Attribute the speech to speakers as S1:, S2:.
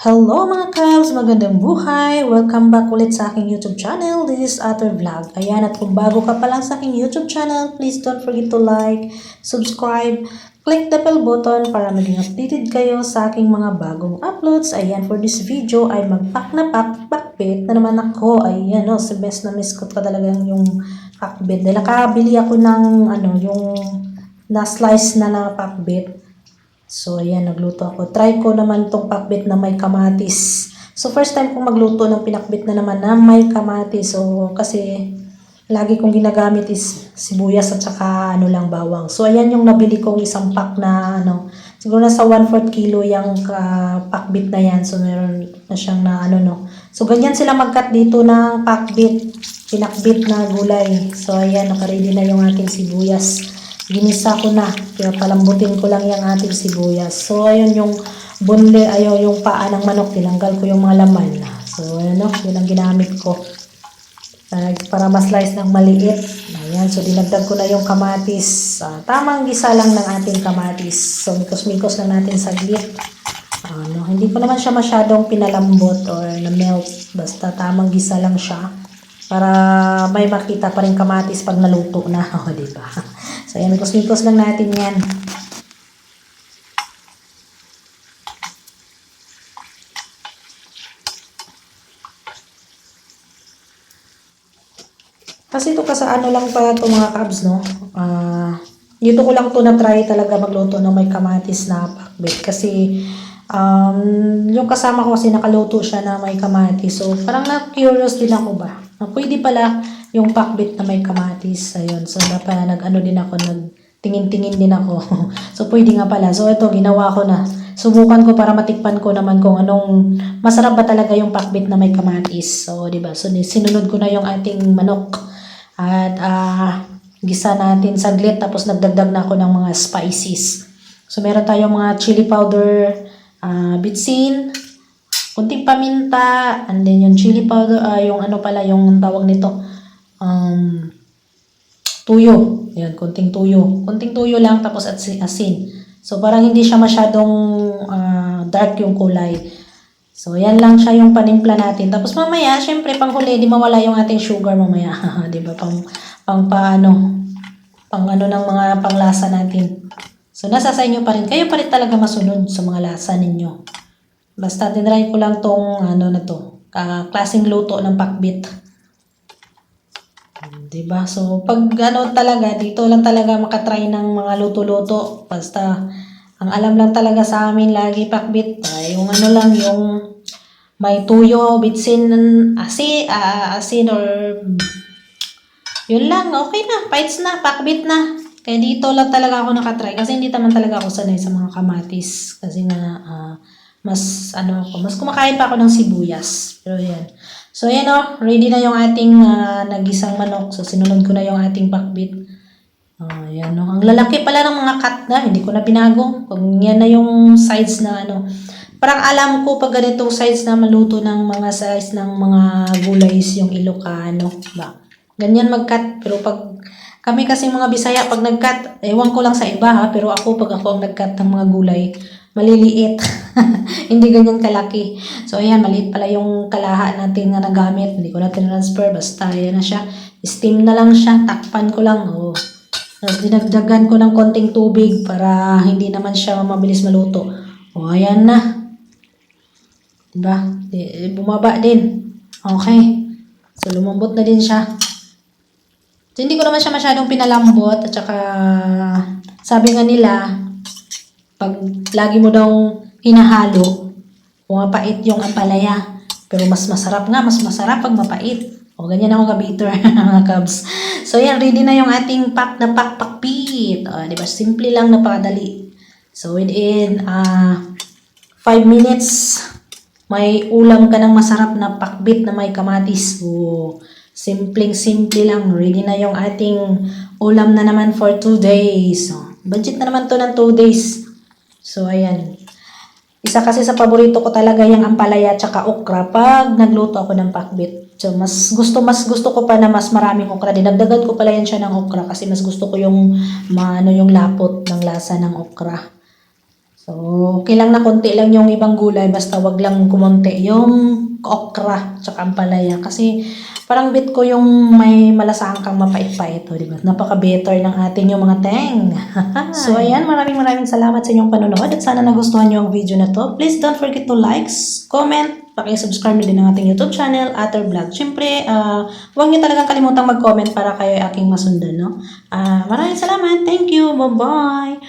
S1: Hello mga Cavs! Magandang buhay! Welcome back ulit sa aking YouTube channel. This is Other Vlog. Ayan, at kung bago ka pa lang sa aking YouTube channel, please don't forget to like, subscribe, click the bell button para maging updated kayo sa aking mga bagong uploads. Ayan, for this video ay mag-pack na pakbit na naman ako. Ayan, no, si best na miss ko ka talaga yung pakbit. Dahil nakabili ako ng yung na-slice na pakbit. So, ayan, nagluto ako. Try ko naman tong pakbit na may kamatis. So, first time kong magluto ng pinakbit na naman na may kamatis. So, kasi lagi kong ginagamit is sibuyas at saka bawang. So, ayan yung nabili kong isang pack na siguro nasa 1/4 kilo yung pakbit na yan. So, meron na siyang So, ganyan sila mag-cut dito ng pakbit, pinakbit na gulay. So, ayan, nakaready na yung ating sibuyas. Ginisa ko na, kaya palambutin ko lang yung ating sibuyas. So, ayun yung bunle, yung paa ng manok, tinanggal ko yung mga laman. So, ayun yun ang ginamit ko. Para ma-slice ng maliit. Ayan, so dinagdag ko na yung kamatis. Tamang gisa lang ng ating kamatis. So, mikos-mikos lang natin saglit. Hindi ko naman siya masyadong pinalambot or na-melt. Basta tamang gisa lang siya. Para may makita pa rin kamatis pag naluto na. Diba? So, ayan, mikos-mikos lang natin yan. Kasi ito lang pala ito mga kabs, no? Dito ko lang to na try talaga magluto ng may kamatis na pakbit. Kasi, yung kasama ko kasi nakaluto siya na may kamatis. So, parang na-curious din ako ba? Pwede pala yung pakbit na may kamatis. Ayun. So, nagtingin-tingin din ako. So, pwede nga pala. So, ito, ginawa ko na. Subukan ko para matikpan ko naman kung anong masarap ba talaga yung pakbit na may kamatis. So, diba? So, sinunod ko na yung ating manok. At, gisa natin saglit. Tapos, nagdagdag na ako ng mga spices. So, meron tayong mga chili powder, bitsin, kunting paminta, and then yung chili powder, yung yung tawag nito, tuyo. Yan, kunting tuyo. Kunting tuyo lang, tapos asin. So, parang hindi siya masyadong dark yung kulay. So, yan lang siya yung panimpla natin. Tapos mamaya, syempre, panghuli, di mawala yung ating sugar mamaya. Diba? Pang ng mga panglasa natin. So, nasa sa inyo pa rin. Kayo pa rin talaga masunod sa mga lasa ninyo. Basta, tinry ko lang tong, klaseng luto ng pakbit. Diba? So, pag talaga, dito lang talaga makatry ng mga luto-luto. Basta, ang alam lang talaga sa amin lagi pakbit, yung yung may tuyo, bitsin, asin or yun lang, okay na, bites na, pakbit na. Kaya dito lang talaga ako nakatry kasi hindi naman talaga ako sanay sa mga kamatis. Kasi nga, mas kumakain pa ako ng sibuyas. Pero yan. So, yan ready na yung ating nagisang manok. So, sinunod ko na yung ating pakbit. Yan ang lalaki pala ng mga cut na. Hindi ko na binago. Kung yan na yung size na Parang alam ko pag ganitong size na maluto ng mga size ng mga gulays yung Ilocano. Ba? Ganyan mag-cut. Pero pag kami kasi mga Bisaya, pag nag-cut, ewan ko lang sa iba pero pag ako ang nag-cut ng mga gulay, maliliit. Hindi ganyan kalaki. So, ayan, maliit pala yung kalaha natin na nagamit. Hindi ko na transfer. Basta, ayan na siya. Steam na lang siya. Takpan ko lang. Tapos, dinagdagan ko ng konting tubig para hindi naman siya mabilis maluto. Ayan na. Diba? Bumaba din. Okay. So, lumambot na din siya. So, hindi ko naman siya masyadong pinalambot. At saka, sabi nga nila, pag lagi mo daw hinahalo, pumapait yung ampalaya. Pero mas masarap pag mapait. Ganyan ako ka-bitter, mga kabs. So, yan, ready na yung ating pakbit. Diba? Simple lang, napakadali. So, within 5 minutes, may ulam ka ng masarap na pakbit na may kamatis. Simpleng-simple lang. Ready na yung ating ulam na naman for 2 days. Budget na naman to ng 2 days. So, ayan. Isa kasi sa paborito ko talaga yung ampalaya tsaka okra pag nagluto ako ng pakbit. So, mas gusto ko pa na mas maraming okra. Dinagdagan ko pala yan siya ng okra kasi mas gusto ko yung yung lapot ng lasa ng okra. So, okay lang na konti lang yung ibang gulay, basta wag lang kumonti yung okra tsaka ampalaya. Kasi parang bet ko yung may malasahan kang mapait-pait, di ba? Napaka-better ng ating yung mga teng. So, ayan, maraming salamat sa inyong panonood at sana nagustuhan nyo ang video na to. Please don't forget to like, comment, paki-subscribe na din ang ating YouTube channel, Ater Vlog. Siyempre, huwag niyo talagang kalimutang mag-comment para kayo ay aking masundan, no? Maraming salamat. Thank you. Bye-bye.